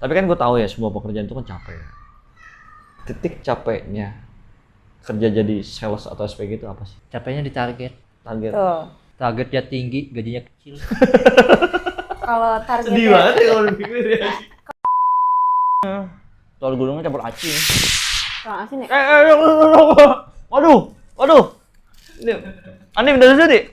Tapi kan gue tahu ya semua pekerjaan itu kan capek. Titik capeknya kerja jadi sales atau SPG itu apa sih? Capeknya di target. Target. Targetnya tinggi, gajinya kecil. Kalau Sedih targetnya banget ya kalau dipikir ya. Telur gulungnya campur aci. kurang asin ya. Waduh. Ini aneh bener jadi.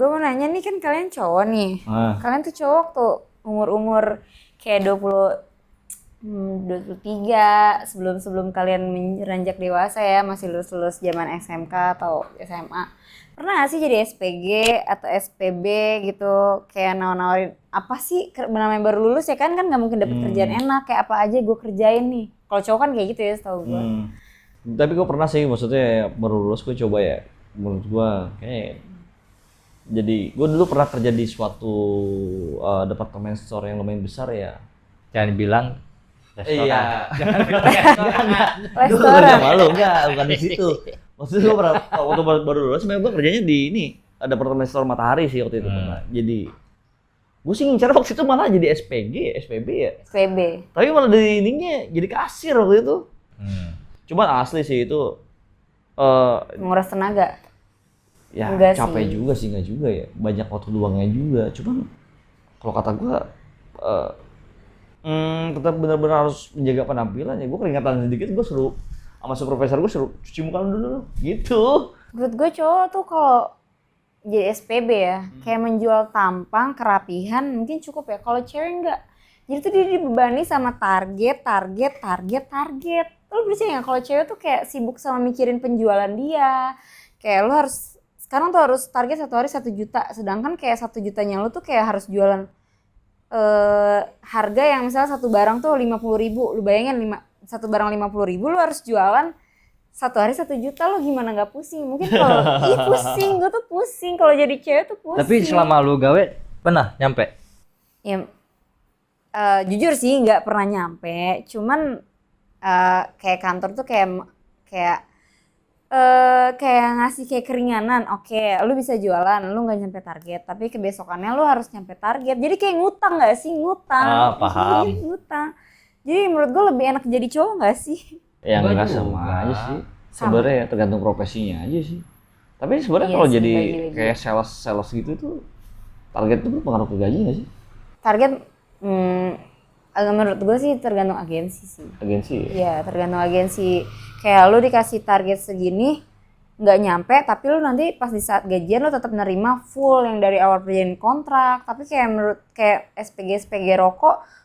Gue mau nanya nih, kan kalian cowok nih. Kalian tuh cowok tuh umur-umur kayak 23 sebelum kalian beranjak dewasa ya, masih lulus zaman SMK atau SMA. Pernah gak sih jadi SPG atau SPB gitu, kayak nawarin apa sih, namanya baru lulus ya kan nggak mungkin dapet kerjaan enak, kayak apa aja gue kerjain nih. Kalau cowok kan kayak gitu ya setahu gue. Tapi gue pernah sih, maksudnya baru lulus gue coba ya. Menurut gue kayak jadi gue dulu pernah kerja di suatu departemen store yang lumayan besar ya. Jangan bilang restoran. Iya. Restoran. Malu bukan di situ. Maksudnya gue pernah waktu baru lulus, sebenarnya gue kerjanya di ini ada departemen store Matahari sih waktu itu pernah. Jadi gue sih ngincar waktu itu malah jadi SPG, SPB ya. SPB. Tapi malah dari ininya jadi kasir waktu itu. Cuman asli sih itu Menguras tenaga. ya Enggak capek sih. juga sih, nggak juga ya, banyak waktu luangnya juga. Cuman kalau kata gue tetap benar-benar harus menjaga penampilan ya. Gue keringatan sedikit, gue suruh sama supervisor gue suruh cuci muka dulu gitu. Menurut gue cowok tuh kalau jadi SPB ya, kayak menjual tampang, kerapihan mungkin cukup ya. Kalau cewek enggak. Jadi tuh dia dibebani sama target. Lo percaya nggak kalau cewek tuh kayak sibuk sama mikirin penjualan dia. Kayak lo harus, sekarang tuh harus target 1 hari 1 juta. Sedangkan kayak 1 jutanya lo tuh kayak harus jualan harga yang misalnya satu barang tuh 50.000. Lu bayangin satu barang 50.000, lu harus jualan 1 hari 1 juta, lo gimana nggak pusing? Mungkin kalau pusing, gue tuh pusing kalau jadi cewek tuh pusing. Tapi selama lu gawe pernah nyampe? Ya, jujur sih nggak pernah nyampe. Cuman kayak kantor tuh kayak ngasih kayak keringanan. Oke, lu bisa jualan, lu nggak nyampe target, tapi kebesokannya lu harus nyampe target. Jadi kayak ngutang nggak sih? Ngutang. Paham. Jadi ngutang. Jadi menurut gue lebih enak jadi cowok nggak sih? Ya Gua nggak juga. sama aja sih. Sebenarnya tergantung profesinya aja sih. Tapi sebenarnya Iya kalau sih, jadi bagi-bagi. kayak sales gitu tuh target itu berpengaruh ke gaji nggak sih? Target, menurut gue sih tergantung agensi sih. Agensi ya? Iya, tergantung agensi. Kayak lu dikasih target segini, nggak nyampe, tapi lu nanti pas di saat gajian lu tetap nerima full yang dari awal perjanjian kontrak. Tapi kayak menurut kayak SPG rokok,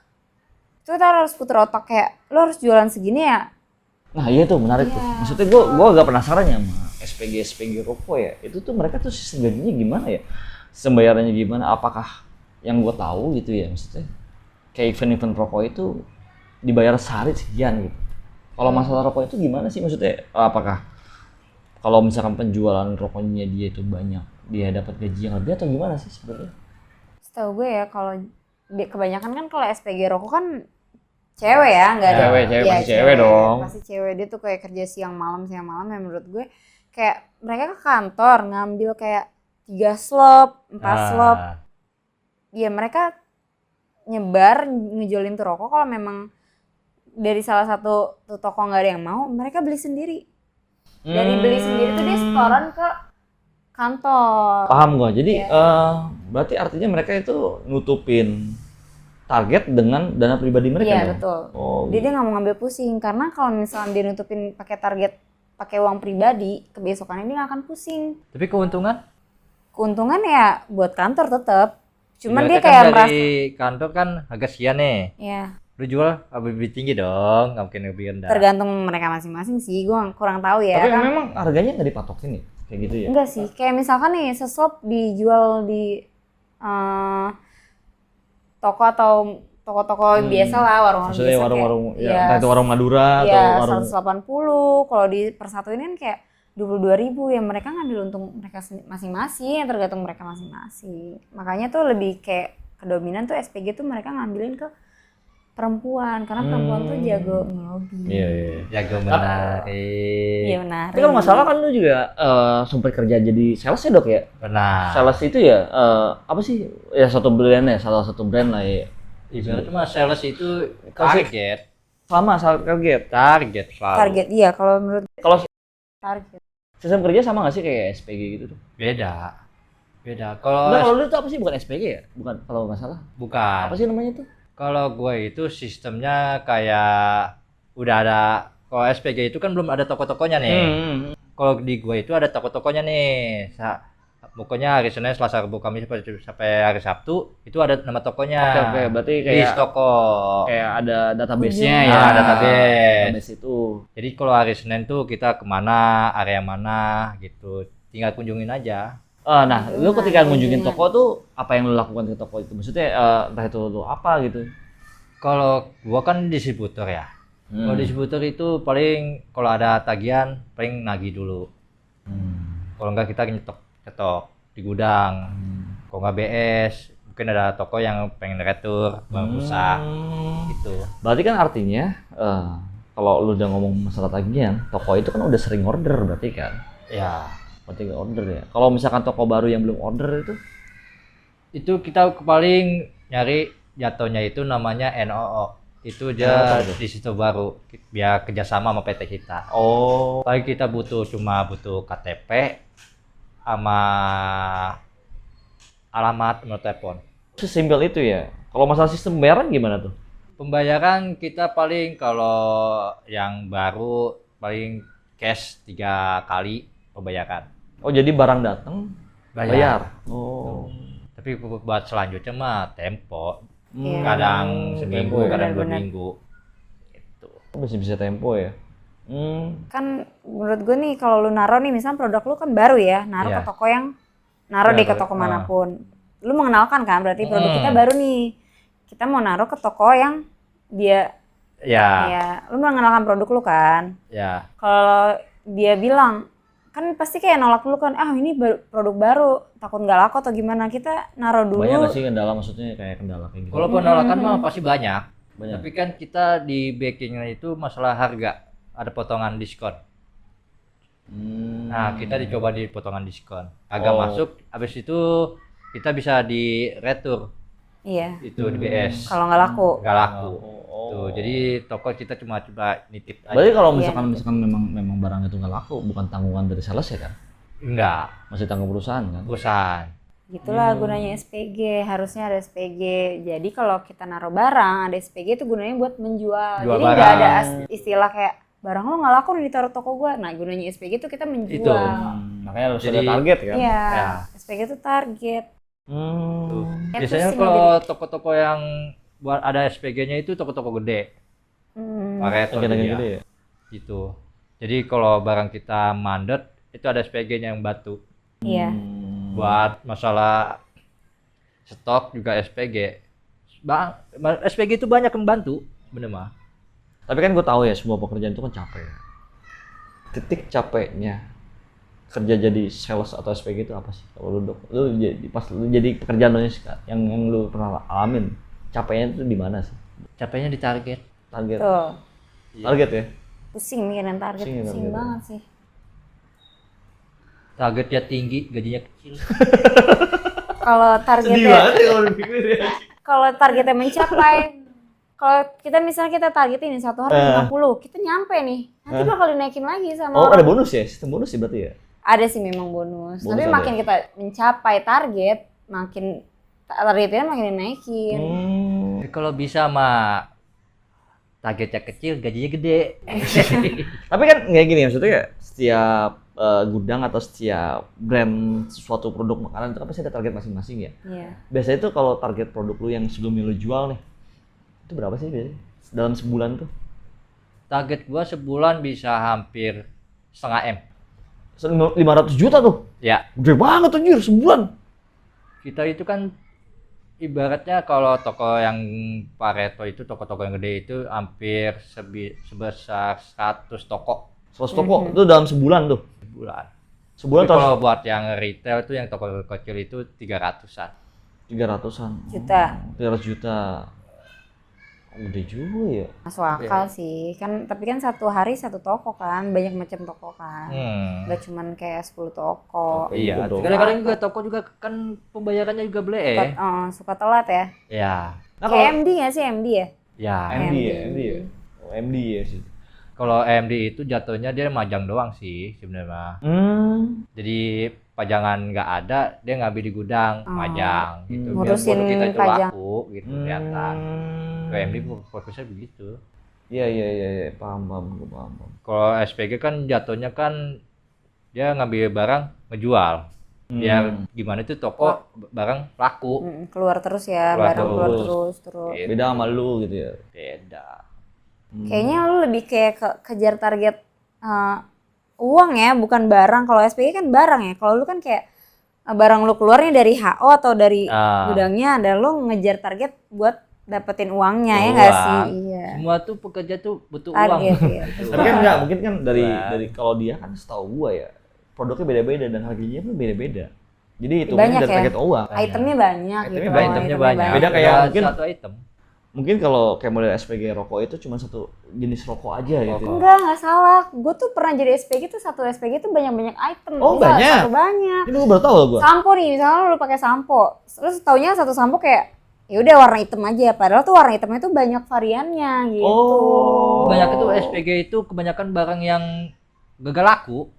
itu kita harus putar otak kayak lu harus jualan segini ya. Nah iya tuh menarik tuh. Maksudnya gue agak penasaran ya sama SPG rokok ya. Itu tuh mereka tuh sistem gajinya gimana ya? Sistem bayarannya gimana? Apakah yang gue tahu gitu ya maksudnya? Kayak event-event rokok itu dibayar sehari sekian gitu. Kalau masalah rokok itu gimana sih maksudnya? Apakah kalau misalkan penjualan rokoknya dia itu banyak, dia dapat gaji yang lebih atau gimana sih sebenarnya? Setahu gue ya, kalau kebanyakan kan kalau SPG rokok kan cewek ya, nggak ada. Cewek, Iya, pasti cewek dong. Pasti cewek, dia tuh kayak kerja siang malam ya. Menurut gue kayak mereka ke kantor ngambil kayak 3 slop, 4 slop. Ya mereka nyebar ngejualin tuh rokok. Kalau memang dari salah satu tuh toko nggak ada yang mau, mereka beli sendiri. Dari beli sendiri tuh dia setoran ke kantor. Paham gue. Jadi berarti artinya mereka itu nutupin target dengan dana pribadi mereka Iya dong? betul. Oh, Dia nggak mau ngambil pusing, karena kalau misalnya dia nutupin pakai target, pakai uang pribadi, kebesokannya dia nggak akan pusing. Tapi keuntungan? Keuntungan ya buat kantor tetap. Cuman dia Ibaratnya kayak kan merasa, dari kantor kan harga sekian nih. ya Lu jual lebih tinggi dong, nggak mungkin lebih rendah. tergantung mereka masing-masing sih. Gue kurang tahu ya. tapi Kan memang harganya nggak dipatokin nih, kayak gitu ya? enggak sih. Kayak misalkan nih seslop dijual di toko atau toko-toko biasa lah, warung-warung Maksudnya biasa warung-warung, kayak, ya, entah itu warung Madura atau ya warung 180. Kalau di persatuin kan kayak 22.000, ya mereka ngambil untung mereka masing-masing, tergantung mereka masing-masing. Makanya tuh lebih kayak kedominan tuh SPG tuh mereka ngambilin ke perempuan, karena perempuan tuh jago ngelobi. Iya, iya. Jago menarik. Iya benar. Tapi kalau nggak salah kan lu juga sempat kerja jadi sales ya dok ya? Benar. Sales itu ya apa sih? Ya satu brand ya, salah satu brand lah ya. Ibaratnya mah sales itu Kasih- target. Sama saat kaget. Target selalu. Target iya kalau menurut Kalau target. sistem kerja sama nggak sih kayak SPG gitu tuh? Beda. Beda. Enggak, kalau Kalau lu tuh apa sih? Bukan SPG ya? Bukan, kalau nggak salah. bukan. Apa sih namanya tuh? Kalau gue itu sistemnya kayak udah ada. Kalau SPG itu kan belum ada toko-tokonya nih. Kalau di gue itu ada toko-tokonya nih. Pokoknya hari Senin, Selasa, Rabu, Kamis sampai hari Sabtu itu ada nama tokonya. Oke, berarti Di kayak toko. kayak ada database-nya ya. Nah, database. Database itu. Jadi kalau hari Senin tuh kita kemana, area mana gitu. Tinggal kunjungin aja. Nah, lu ketika Nah, ngunjungin kunjungan. toko tuh apa yang lu lakukan ke toko itu? Maksudnya entah itu lu apa gitu. Kalau gua kan distributor ya. Kalau distributor itu paling kalau ada tagihan paling nagih dulu. Kalau enggak kita nyetok di gudang. Kalau nggak BS, mungkin ada toko yang pengen retur, bang rusak gitu. Berarti kan artinya kalau lu udah ngomong masalah tagihan, toko itu kan udah sering order berarti kan? Ya, Berarti nggak order ya. Kalau misalkan toko baru yang belum order itu kita paling nyari jatuhnya itu namanya NOO. Itu Apa dia itu? di situ baru biar kerjasama sama PT kita. oh, Paling kita cuma butuh KTP sama alamat nomor telepon. sesimpel itu ya. Kalau masalah sistem pembayaran gimana tuh? Pembayaran kita paling kalau yang baru paling cash 3 kali pembayaran. Oh, jadi barang datang bayar. Oh. Tapi buat selanjutnya mah tempo. Iya. Kadang Tempo seminggu, ya? kadang 2 Benar-benar. minggu. Gitu. Masih bisa tempo ya. Kan menurut gue nih kalau lu naruh nih misalnya produk lu kan baru ya, naruh Iya. ke toko yang naruh Iya, deh ke toko manapun. Lu mengenalkan kan berarti produk kita baru nih. Kita mau naruh ke toko yang dia Ya, ya, lu mengenalkan produk lu kan. ya. Kalau dia bilang kan pasti kayak nolak dulu kan, ini produk baru, takut nggak laku atau gimana, kita naruh dulu. Banyak nggak sih kendala, maksudnya kayak kendala kayak gitu? Kalau penolakan mah pasti banyak. Banyak. Tapi kan kita di backingnya itu masalah harga, ada potongan diskon. Nah, kita dicoba di potongan diskon. Agak Oh. masuk, habis itu kita bisa di retur Iya, itu di BS. kalau nggak laku. Nggak laku. Oh. Tuh, jadi toko kita cuma nitip aja. Berarti kalau Iya. misalkan memang barang itu nggak laku, bukan tanggungan dari sales ya kan? Enggak, Masih tanggung perusahaan kan? perusahaan. Gitulah gunanya SPG, harusnya ada SPG. Jadi kalau kita naruh barang, ada SPG itu gunanya buat menjual. Jual Jadi nggak ada barang. istilah kayak barang lo nggak laku nih ditaruh toko gua. Nah gunanya SPG itu kita menjual. Itu. Makanya harus Jadi- ada target kan? Iya, Ya. SPG itu target. Ya, Biasanya terus kalau toko-toko yang buat ada SPG-nya itu toko-toko gede. Pareto Yang dia. gede ya? Gitu. Jadi kalau barang kita mandet itu ada SPG-nya yang bantu. Iya. Buat masalah stok juga SPG. SPG itu banyak yang bantu, bener mah. Tapi kan gue tahu ya, semua pekerjaan itu kan capek. Titik capeknya kerja jadi sales atau SPG itu apa sih? Kalau lu dok, lu jadi pas lu jadi pekerjaan lu yang lu pernah alamin, capeknya itu di mana sih? Capeknya di target. Target. Tuh, Target ya? pusing mikirin target, Pusing ya pusing target. banget sih. Targetnya tinggi, gajinya kecil. Kalau targetnya, ya kalau dipikir ya. kalau targetnya mencapai, kalau kita misalnya kita targetin nih satu hari 50, kita nyampe nih, nanti bakal dinaikin lagi sama Oh, orang. ada bonus ya? Sistem bonus sih berarti ya? Ada sih memang bonus, Bonus tapi ada makin kita mencapai target, makin targetnya makin dinaikin. Tapi kalau bisa mah targetnya kecil, gajinya gede. Tapi kan kayak gini, maksudnya setiap gudang atau setiap brand suatu produk makanan itu kan pasti ada target masing-masing ya. Iya. Biasanya tuh kalau target produk lu yang sebelumnya lu jual nih, itu berapa sih biasanya? Dalam sebulan tuh? Target gua sebulan bisa hampir setengah M. 500 juta tuh. Ya, Gede banget anjir sebulan. kita itu kan ibaratnya kalau toko yang Pareto itu toko-toko yang gede itu hampir sebesar 100 toko 100 toko itu dalam sebulan tuh. sebulan. Sebulan Tapi terus kalau buat yang retail itu yang toko kecil itu 300-an. 300-an. Juta. 300 juta. Gede juga ya. Masuk akal sih. Kan tapi kan satu hari satu toko kan, banyak macam toko kan. Gak cuman kayak 10 toko. Iya, Gitu dong. kadang-kadang juga toko juga kan pembayarannya juga Suka telat ya. Ya. Nah, Kayak MD nggak sih MD ya? Ya. MD ya, MD ya. Oh, MD ya sih. Kalau MD itu jatuhnya dia majang doang sih sebenarnya. Jadi pajangan nggak ada, dia ngambil di gudang, majang gitu. Biar Ngurusin produk kita itu pajang. laku gitu kelihatan. Kalau MD fokusnya begitu. Iya, paham, gue paham. Kalau SPG kan jatuhnya kan dia ngambil barang ngejual. Biar gimana itu toko barang laku. Keluar terus ya, Keluar barang keluar terus. terus. Gitu. Beda sama lu gitu ya. Beda. Kayaknya lu lebih kayak kejar target uang ya, bukan barang. Kalau SPG kan barang ya. Kalau lu kan kayak barang lu keluarnya dari HO atau dari gudangnya, dan lu ngejar target buat dapetin uangnya ya nggak sih? Iya. Semua tuh pekerja tuh butuh Target uang. ya. Tapi kan enggak, mungkin kan dari kalau dia kan setahu gua ya, produknya beda-beda dan harganya pun beda-beda. Jadi itu Banyak dari ya? target uang. Itemnya banyak gitu. Itemnya banyak. Beda kayak Ada mungkin- satu item. Mungkin kalau kayak model SPG rokok itu cuma satu jenis rokok aja gitu. Enggak salah. Gue tuh pernah jadi SPG tuh, satu SPG tuh banyak-banyak item. Oh, Bisa, banyak? Satu banyak. Ini gua baru tahu loh gua. Sampo nih, misalnya lu pakai sampo. Terus taunya satu sampo kayak ya udah warna hitam aja. Padahal tuh warna hitamnya tuh banyak variannya gitu. Oh. Kebanyakan itu SPG itu kebanyakan barang yang gagal laku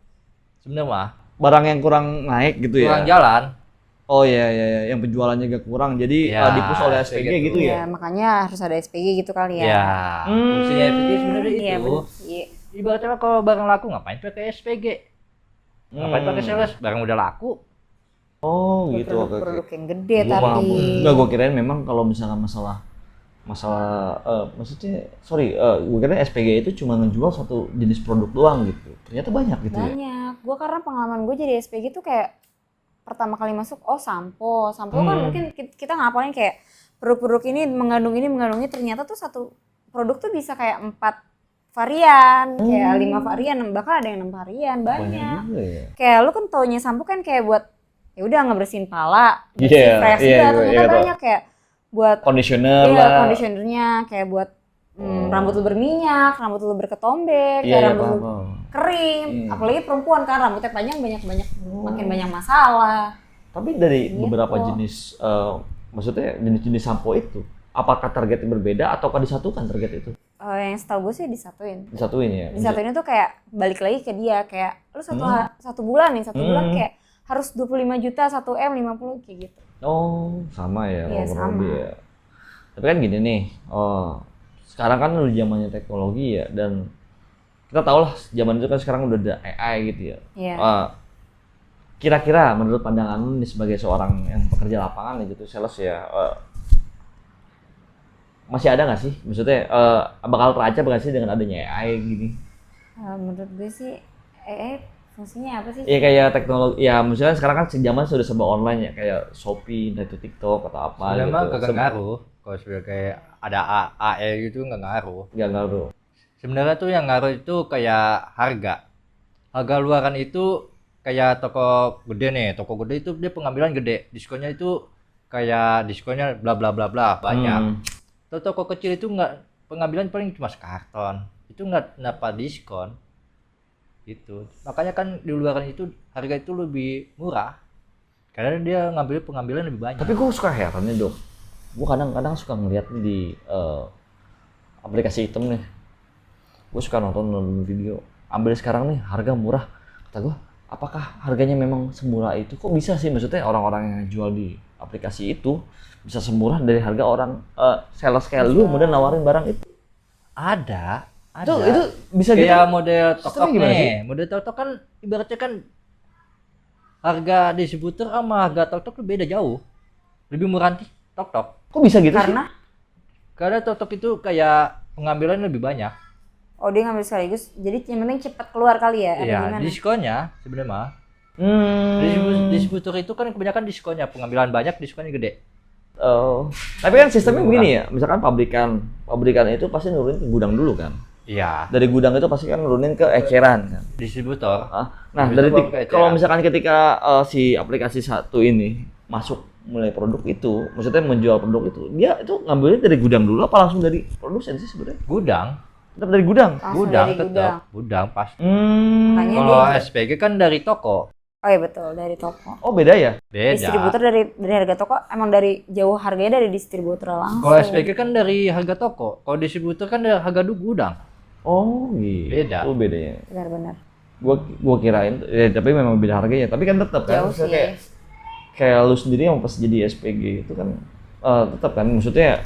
sebenarnya mah. Barang yang kurang naik gitu ya. Kurang jalan. Oh iya, yang penjualannya gak kurang. Jadi Ya, di-push oleh SPG kayak gitu gitu. ya. Ya, makanya harus ada SPG gitu kali ya. Ya, fungsinya SPG sebenarnya Iya, itu. bener sih. Ibaratnya kalau barang laku ngapain pakai SPG? Ngapain pakai sales? Barang udah laku. Oh gitu. Oke. Produk yang gede Gua paham. tapi Enggak, gua kirain memang kalau misalkan masalah maksudnya gua kira SPG itu cuma ngejual satu jenis produk doang gitu. Ternyata banyak gitu ya. banyak. Gue karena pengalaman gue jadi SPG tuh kayak pertama kali masuk, sampo kan mungkin kita ngapalin kayak produk-produk ini mengandung ini, ternyata tuh satu produk tuh bisa kayak 4 varian, kayak 5 varian, bahkan ada yang 6 varian, banyak. juga ya. Kayak lu kan taunya sampo kan kayak buat ya udah ngebersihin pala, Iya, bersih fresh iya, juga, ternyata iya, banyak kayak buat Conditioner iya, lah. conditionernya, kayak buat rambut lu berminyak, rambut lu berketombek, Iya, kayak iya, rambut lu paham. kering, apalagi perempuan kan rambutnya panjang makin banyak masalah. Tapi dari Gitu. beberapa jenis maksudnya jenis-jenis sampo itu, apakah targetnya berbeda ataukah disatukan target itu? Yang setahu gue sih disatuin. Disatuin ya. Disatuin itu kayak balik lagi ke dia, kayak lu satu bulan nih, satu bulan kayak harus 25 juta, 1 M 50 kayak gitu. Oh, sama ya. Iya, kurang sama. lebih ya. Tapi kan gini nih, sekarang kan udah zamannya teknologi ya, dan kita tahu lah zaman itu kan sekarang udah ada AI gitu ya. Iya. Kira-kira menurut pandangan lu nih sebagai seorang yang pekerja lapangan nih gitu, sales ya, masih ada nggak sih? Maksudnya bakal terancam nggak sih dengan adanya AI gini? Menurut gue sih fungsinya apa sih? Iya kayak teknologi, ya misalnya sekarang kan zaman sudah serba online ya, kayak Shopee, entah itu TikTok atau apa Sebenarnya mah gitu. kagak ngaruh. Kalau sebenarnya kayak ada AI gitu nggak ngaruh. Nggak ngaruh. Sebenarnya tuh yang ngaruh itu kayak harga. Harga luaran itu kayak toko gede nih, toko gede itu dia pengambilan gede, diskonnya itu kayak diskonnya bla bla bla bla banyak. Toko kecil itu nggak, pengambilan paling cuma sekarton, itu nggak dapat diskon. Gitu. Makanya kan di luaran itu harga itu lebih murah, karena dia ngambil pengambilan lebih banyak. Tapi gue suka heran nih Dok, gue kadang-kadang suka ngeliat di aplikasi item nih, gue suka nonton video, ambil sekarang nih harga murah, kata gue, apakah harganya memang semurah itu? Kok bisa sih, maksudnya orang-orang yang jual di aplikasi itu bisa semurah dari harga orang sales kayak lu kemudian nawarin barang itu? Ada. Itu bisa gitu? Kayak model Sistemnya Tok-Tok gimana sih? nih. Model Tok-Tok kan ibaratnya kan harga distributor sama harga Tok-Tok tuh beda jauh. Lebih murah nih Tok-Tok. Kok bisa gitu sih? Karena Tok-Tok itu kayak pengambilan lebih banyak. Oh, dia ngambil sekaligus, jadi yang penting cepat keluar kali ya? Atau Iya, gimana? diskonnya sebenarnya mah. Distributor itu kan kebanyakan diskonnya, pengambilan banyak, diskonnya gede. Oh, tapi kan sistemnya begini ya, misalkan pabrikan itu pasti nurunin ke gudang dulu kan? Iya. Dari gudang itu pasti kan nurunin ke eceran kan? Distributor. Nah, Distributor dari baru ke eceran. kalau misalkan ketika si aplikasi satu ini masuk mulai produk itu, maksudnya menjual produk itu, dia itu ngambilnya dari gudang dulu apa langsung dari produsen sih sebenarnya? Gudang, Tetap dari gudang. Langsung gudang dari tetap, gudang pas. Makanya Kalau dia- SPG kan dari toko, Oh iya betul, dari toko. Oh beda ya? Distributor beda. dari harga toko emang dari jauh harganya dari distributor langsung. Kalau SPG kan dari harga toko, kalau distributor kan dari harga gudang. Oh gitu. Beda. Oh bedanya. Benar-benar. Gua kirain, tapi memang beda harganya. Tapi kan tetap kan, Jauh maksudnya sih. kayak lu sendiri yang pas jadi SPG itu kan tetap kan, maksudnya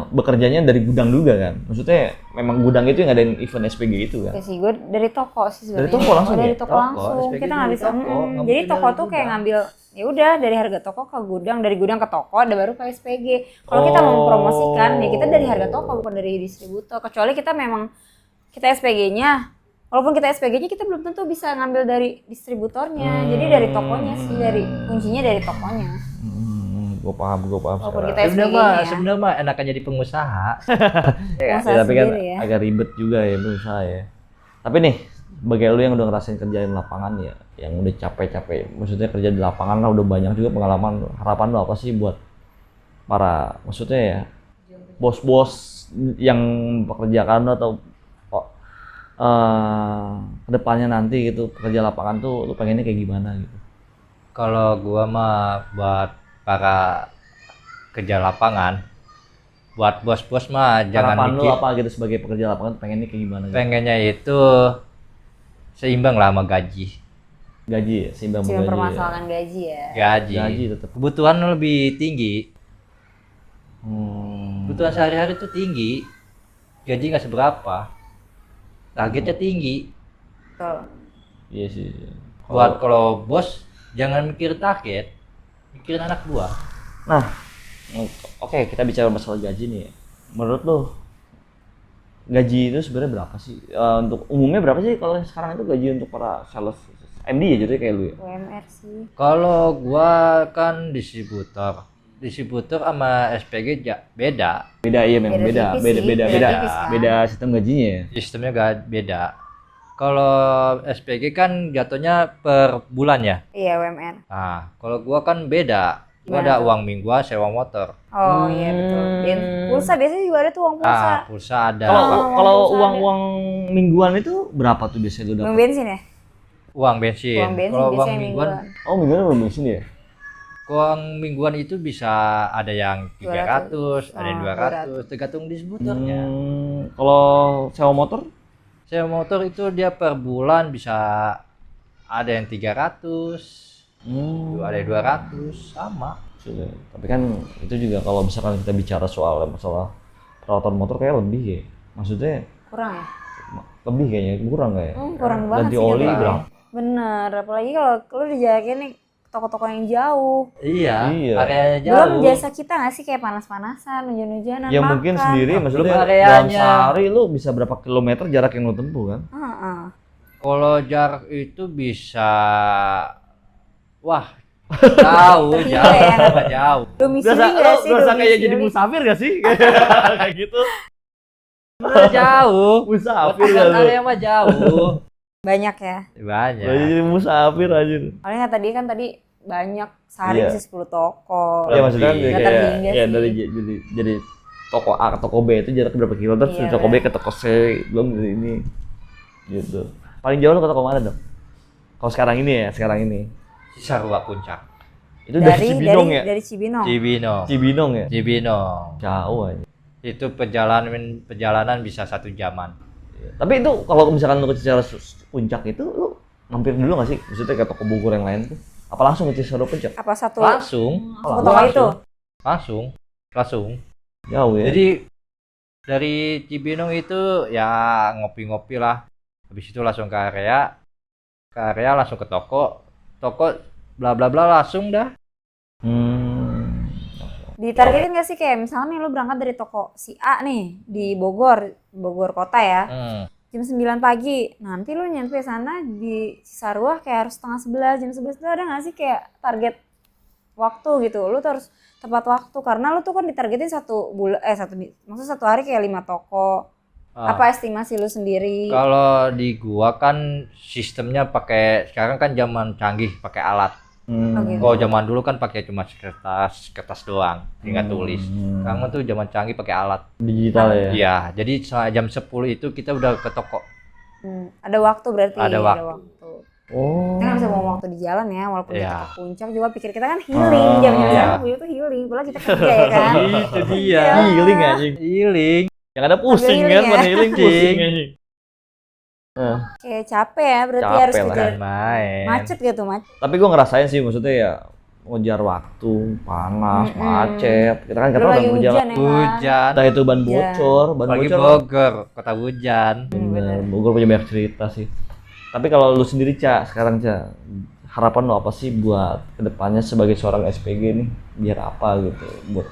bekerjanya dari gudang juga kan. Maksudnya memang gudang itu yang ngadain event SPG itu kan. Ya sih, gue dari toko sih sebenarnya. Dari toko langsung Dari ya? toko Toko, langsung. SPG Kita nggak dari bisa. toko, nggak Jadi mungkin toko dari tuh kayak gudang. ngambil ya udah dari harga toko ke gudang, dari gudang ke toko, ada baru ke SPG. Kalau kita mau mempromosikan, ya kita dari harga toko bukan dari distributor. Kecuali kita memang kita SPG-nya, walaupun kita SPG-nya kita belum tentu bisa ngambil dari distributornya. Jadi dari tokonya sih, dari kuncinya dari tokonya. Gue paham Walaupun sekarang. kita Sebenarnya SPG-nya ya. sebenarnya mah enakan jadi pengusaha. Pengusaha Tapi kan sendiri ya. agak ribet juga ya berusaha ya. Tapi nih, bagi lu yang udah ngerasain kerja di lapangan ya, yang udah capek-capek, maksudnya kerja di lapangan lah udah banyak juga pengalaman. Harapan lu apa sih buat para, maksudnya ya, bos-bos yang pekerjaan lu atau kedepannya nanti gitu pekerja lapangan tuh lu pengennya kayak gimana gitu? Kalau gua mah buat para kerja lapangan, buat bos-bos mah jangan Harapan lu mikir, apa gitu sebagai pekerja lapangan tuh pengennya kayak gimana gitu? pengennya itu seimbang lah sama gaji. Gaji ya, seimbang Cuma gaji ya. permasalahan gaji ya. Gaji. Gaji tetap. Kebutuhan lebih tinggi. Hmm. Kebutuhan sehari-hari itu tinggi. Gaji nggak seberapa. Targetnya tinggi. Betul. Iya sih. Buat kalau bos jangan mikir target, mikirin anak buah. Nah, oke, kita bicara masalah gaji nih. Menurut lo gaji itu sebenarnya berapa sih? Untuk umumnya berapa sih kalau sekarang itu gaji untuk para sales MD ya jadi kayak lu ya? UMR sih. Kalau gua kan distributor. Distributor sama SPG beda. Beda iya memang Beda beda, tipis beda sih, beda beda beda, tipis kan. beda sistem gajinya ya. Sistemnya gak beda. Kalau SPG kan jatuhnya per bulan ya. Iya UMR. Nah, kalau gua kan beda. Gua Gimana ada tuh? uang mingguan sewa motor. Oh iya betul. Dan pulsa biasanya juga ada tuh uang pulsa. Ah, pulsa ada. Kalau Oh, kalau pulsa uang mingguan itu berapa tuh biasanya lu Uang dapat? bensin ya? Uang bensin. Uang bensin Kalau uang biasanya mingguan, mingguan. Oh mingguan belum di sini ya? uang mingguan itu bisa ada yang 300, ada yang Oh, 200, tergantung distributornya. Kalau sewa motor? Sewa motor itu dia per bulan bisa ada yang 300, ada yang 200, sama. Sudah. Tapi kan itu juga kalau misalkan kita bicara soal masalah perawatan motor kayak lebih ya. Maksudnya Kurang ya? lebih kayaknya kurang kayak. Kurang banget Ganti sih. oli jatuhnya. berapa? Bener, apalagi kalau lu dijajakin nih ke toko-toko yang jauh. Iya, Iya. areanya Belum jauh. jasa kita nggak sih kayak panas-panasan, hujan-hujanan, Ya makan. mungkin sendiri maksudnya belum dalam areanya. sehari lu bisa berapa kilometer jarak yang lu tempuh kan? Heeh. Kalau jarak itu bisa, wah, jauh, Iya, jauh, ya. sama jauh. Domisili nggak sih? Domisili? musafir gak sih? Kayak gitu. Udah jauh. Musafir Buat area mah jauh. Banyak ya. Banyak. jadi musafir aja. Paling tadi banyak sehari Iya. bisa 10 toko. Ya maksudnya kan Lebih. Nggak kayak terhingga ya sih. dari toko A ke toko B itu jarak berapa kilometer? Terus Iya, dari toko B ke toko C belum dari ini. Gitu. Paling jauh lu ke toko mana dong? Kalau sekarang ini ya, sekarang ini. Cisarua Puncak. Itu dari Cibinong ya? Dari Cibinong. Cibinong. Cibinong ya? Cibinong. Jauh aja. Itu perjalanan bisa 1 jaman. Tapi itu kalau misalkan lu ke Cisarua Puncak itu lu mampir dulu nggak sih? Maksudnya ke toko Bogor yang lain tuh? Apa langsung ke Cisarua Puncak? Apa satu Langsung. satu toko itu? Langsung. Jauh ya? Jadi dari Cibinong itu ya ngopi-ngopi lah. Habis itu langsung ke area. Ke area langsung ke toko. Toko bla bla bla langsung dah. Ditargetin nggak sih kayak misalnya nih lu berangkat dari toko si A nih di Bogor kota ya. Jam 9 pagi. Nanti lu nyampe sana di Cisarua kayak harus setengah 11. Jam 11 itu ada nggak sih kayak target waktu gitu. Lu tuh harus tepat waktu karena lu tuh kan ditargetin maksudnya satu hari kayak 5 toko. Apa estimasi lu sendiri? Kalau di gua kan sistemnya pakai sekarang kan zaman canggih pakai alat. Oke. Kalau zaman dulu kan pakai cuma kertas doang, tinggal tulis. Sekarang tuh zaman canggih pakai alat. Digital ya. Iya, jadi jam 10 itu kita udah ke toko. Ada waktu berarti. Ada waktu. Oh. Kita nggak bisa buang waktu di jalan ya, walaupun kita Iya. ke puncak juga pikir kita kan healing, jam-jam Iya. itu healing, padahal kita kerja ya kan. Itu dia. Healing anjing. Healing. Yang ada pusing Ambil kan, healing bukan ya. healing pusing anjing. Kayak capek ya, berarti Capek harus lah. kerja Bukan main. macet gitu, macet. Tapi gue ngerasain sih maksudnya ya ngejar waktu, panas, macet. Kita kan Belum udah lagi berjalan. hujan ya kan. Hujan. Entah itu ban bocor, ban Apalagi bocor. Bogor, kota hujan. Bener, Bogor punya banyak cerita sih. Tapi kalau lu sendiri Cak, sekarang Cak, harapan lu apa sih buat kedepannya sebagai seorang SPG nih? Biar apa gitu? Buat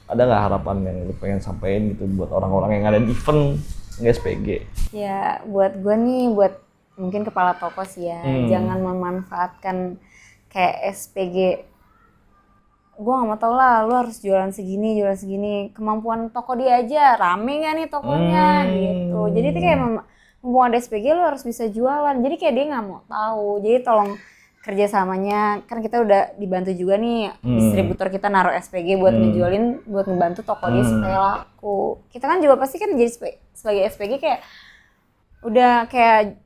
ada nggak harapan yang lu pengen sampein gitu buat orang-orang yang ada di event nge-SPG? Ya buat gue nih, buat mungkin kepala toko sih ya, jangan memanfaatkan kayak SPG. Gue nggak mau tau lah, lu harus jualan segini, kemampuan toko dia aja, rame nggak nih tokonya gitu. Jadi itu kayak mumpung ada SPG lu harus bisa jualan, jadi kayak dia nggak mau tahu. Jadi tolong kerjasamanya, kan kita udah dibantu juga nih distributor kita naruh SPG buat ngejualin, buat ngebantu toko dia supaya laku. Kita kan juga pasti kan jadi sebagai SPG kayak udah kayak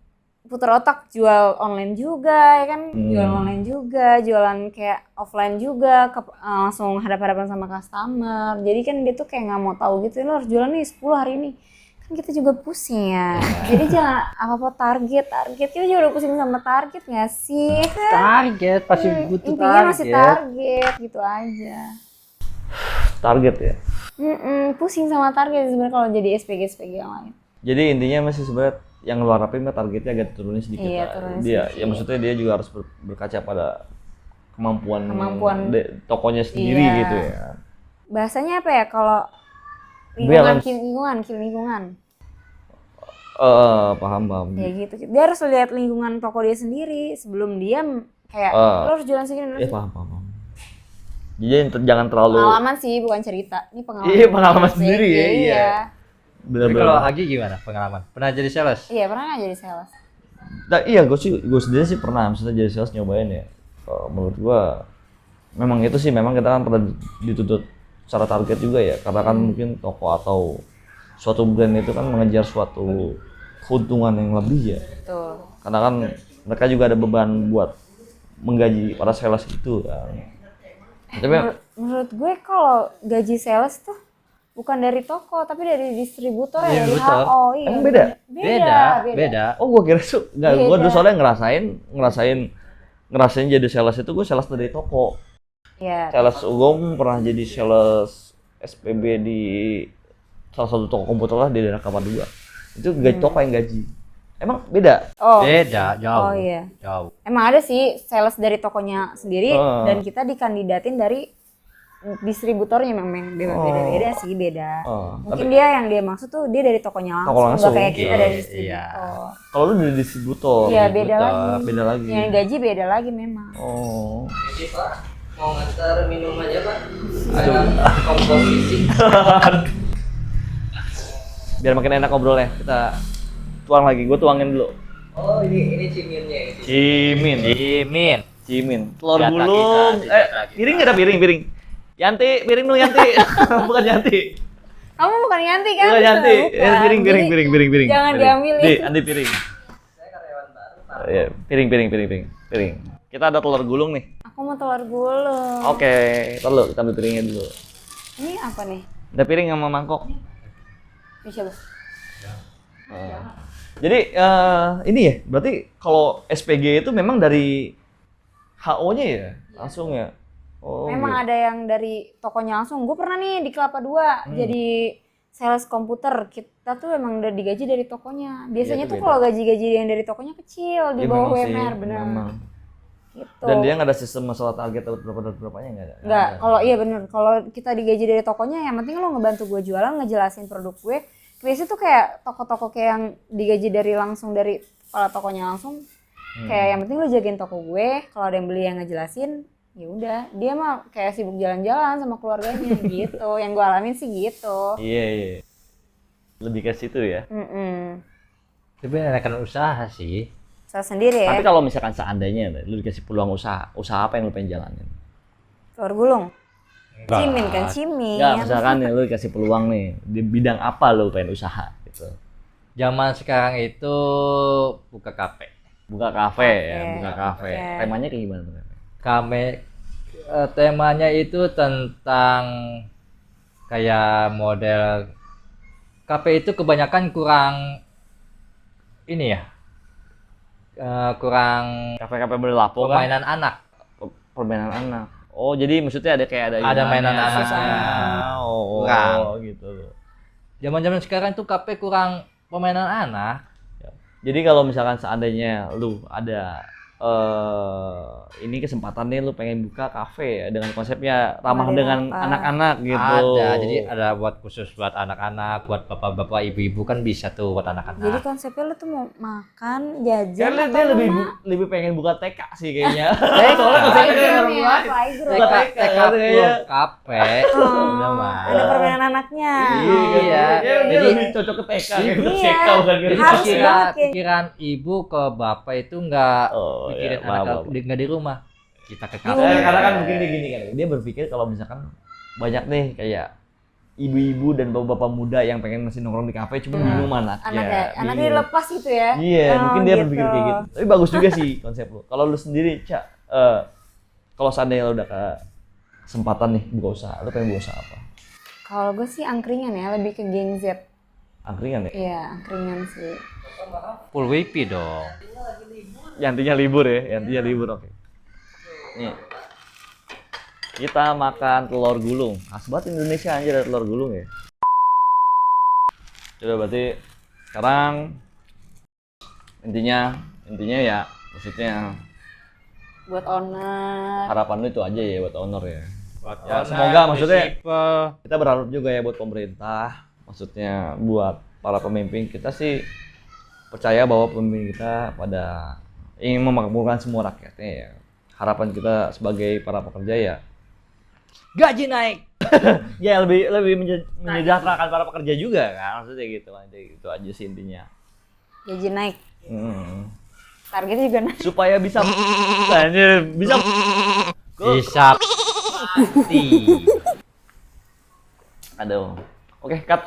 puter otak, jual online juga ya kan, jual online juga, jualan kayak offline juga, langsung hadap-hadapan sama customer. Jadi kan dia tuh kayak nggak mau tahu gitu, lo harus jualan nih 10 hari ini. Kan kita juga pusing ya. Jadi jangan apa-apa target kita juga udah pusing sama target nggak sih? Target pasti butuh Intinya masih target gitu aja. Target ya. Pusing sama target sebenarnya kalau jadi SPG yang lain. Jadi intinya masih sebenarnya yang lu harapin mah targetnya agak turunin sedikit. Iya, lah. turunin Dia, sedikit. ya maksudnya dia juga harus berkaca pada kemampuan tokonya sendiri Iya. gitu ya. Bahasanya apa ya kalau Balance. lingkungan. Paham. Ya gitu. Dia harus lihat lingkungan toko dia sendiri sebelum dia kayak lo harus jualan segini. Iya paham. Jadi jangan terlalu. Pengalaman sih bukan cerita. Ini pengalaman. Iya, pengalaman SPG, sendiri ya, iya. Tapi Bener-bener. kalau Agi gimana pengalaman? Pernah jadi sales? Iya, pernah nggak jadi sales? Nah, iya, gue sendiri sih pernah, maksudnya jadi sales nyobain ya. Menurut gue, memang itu sih, memang kita kan pernah dituntut secara target juga ya, karena kan mungkin toko atau suatu brand itu kan mengejar suatu keuntungan yang lebih ya. Betul. Karena kan mereka juga ada beban buat menggaji para sales itu kan. Tapi Menurut gue kalau gaji sales tuh bukan dari toko tapi dari distributor ya, dari Distributor. HO. Iya. Emang beda? Beda. Oh, gue kira tuh enggak, gue Beda. dulu soalnya ngerasain jadi sales itu gue sales dari toko. Iya. Sales gue pernah jadi sales SPB di salah satu toko komputer lah di daerah Kamar 2. Itu gaji toko yang gaji. Emang beda? Oh. Beda, jauh. Oh iya. Jauh. Emang ada sih sales dari tokonya sendiri dan kita dikandidatin dari distributornya, memang beda-beda sih, beda. Mungkin dia yang dia maksud tuh dia dari tokonya langsung, Toko langsung. nggak kayak kita dari Iya. distributor. Kalau lu dari distributor. Iya, beda Distributor, lagi. Beda lagi. Yang gaji beda lagi memang. Oh. Jadi Pak, mau ngantar minum aja Pak? Ada komposisi. Biar makin enak ngobrolnya, kita tuang lagi. Gue tuangin dulu. Oh ini ciminnya ini. Cimin. Cimin. Telur Jatah gulung. kita, jatah kita. Piring nggak ada piring. Yanti, piring lu Yanti. Bukan Yanti. Kamu bukan Yanti kan? Bukan Yanti. Bukan. Piring. Jangan Piring. diambil ya. Di, Andi piring. Saya karyawan baru. Iya, piring. Kita ada telur gulung nih. Aku mau telur gulung. Oke, telur kita ambil piringnya dulu. Ini apa nih? Ada piring sama mangkok. Ini siapa? Jadi ini ya, berarti kalau SPG itu memang dari HO-nya ya, langsung ya. Oh, Memang gitu. ada yang dari tokonya langsung. Gue pernah nih di Kelapa 2 jadi sales komputer. Kita tuh emang udah digaji dari tokonya. Biasanya Iya, itu tuh beda. kalau gaji-gaji yang dari tokonya kecil di Iya, bawah memang sih, WMR, benar. memang. Gitu. Dan dia nggak ada sistem masalah target atau berapanya nggak ada. Enggak, kalau iya bener. Kalau kita digaji dari tokonya, yang penting lo ngebantu gue jualan, ngejelasin produk gue. Biasanya tuh kayak toko-toko kayak yang digaji dari langsung dari kepala tokonya langsung. Kayak yang penting lo jagain toko gue, kalau ada yang beli yang ngejelasin, ya udah. Dia mah kayak sibuk jalan-jalan sama keluarganya gitu. Yang gue alamin sih gitu. Iya. Lebih ke situ ya. Mm-mm. Tapi enakan usaha sih. Usaha sendiri ya. Tapi kalau misalkan seandainya lu dikasih peluang usaha apa yang lu pengen jalanin? Telur gulung. Enggak. Cimin kan, cimin. Enggak, misalkan ya lu dikasih peluang nih, di bidang apa lu pengen usaha gitu. Zaman sekarang itu buka kafe. Buka kafe ya, buka kafe. Oke. Temanya kayak gimana tuh? Temanya itu tentang kayak model kafe itu kebanyakan kurang ini ya. Kurang Kafe-kafe berlapo kan? permainan anak. Permainan anak. Oh, jadi maksudnya ada kayak Ada mainan anak. anaknya. Oh, Kurang. gitu. Zaman-zaman sekarang tuh kafe kurang permainan anak. Jadi kalau misalkan seandainya lu ada ini kesempatan nih lu pengen buka kafe ya, dengan konsepnya ramah Model dengan apa? anak-anak gitu. Ada, jadi ada buat khusus buat anak-anak, buat bapak-bapak, ibu-ibu kan bisa tuh buat Jadi anak-anak. konsepnya lu tuh mau makan, jajan Kayaknya atau dia rumah? lebih pengen buka TK sih kayaknya. Soalnya konsepnya kayak Playground orang ya, lain. playground. Buka TK, TK TK kayaknya. kafe, udah mah. Ada permainan anaknya. Iya. Dia Jadi- lebih cocok ke TK kayak ke Iya. TK bukan ke Harus TK. banget kayak- Pikiran ibu ke bapak itu nggak Oh, pikirin iya, anak paham. nggak di rumah. Kita ke Iya. kafe. Karena kan mungkin dia gini kan, dia berpikir kalau misalkan banyak nih kayak ibu-ibu dan bapak-bapak muda yang pengen masih nongkrong di kafe cuma bingung anaknya. Anaknya bingung. lepas gitu ya. Iya, Oh, mungkin dia gitu. berpikir kayak gitu. Tapi bagus juga sih konsep lu. Kalau lu sendiri, Cak, kalau seandainya lu udah kesempatan nih buka usaha, lu pengen buka usaha apa? Kalau gue sih angkringan ya, lebih ke geng Z. Angkringan ya? Iya, angkringan sih. Full WP dong. Yantinya libur ya, yantinya libur, oke. Nih, kita makan telur gulung. Khas banget Indonesia anjir ada telur gulung ya. Coba berarti sekarang intinya ya, maksudnya Buat owner. harapan lu itu aja ya buat owner ya. Buat Ya, owner, semoga maksudnya prinsipal. kita berharap juga ya buat pemerintah, maksudnya buat para pemimpin kita sih percaya bahwa pemimpin kita pada ingin memakmurkan semua rakyatnya ya. Harapan kita sebagai para pekerja ya Gaji naik. ya lebih menyejahterakan para pekerja juga kan, maksudnya gitu aja, gitu aja sih intinya. Gaji naik. Hmm. Targetnya juga naik. Supaya bisa anjir, bisa Bisa. Pasti. aduh. Oke, cut.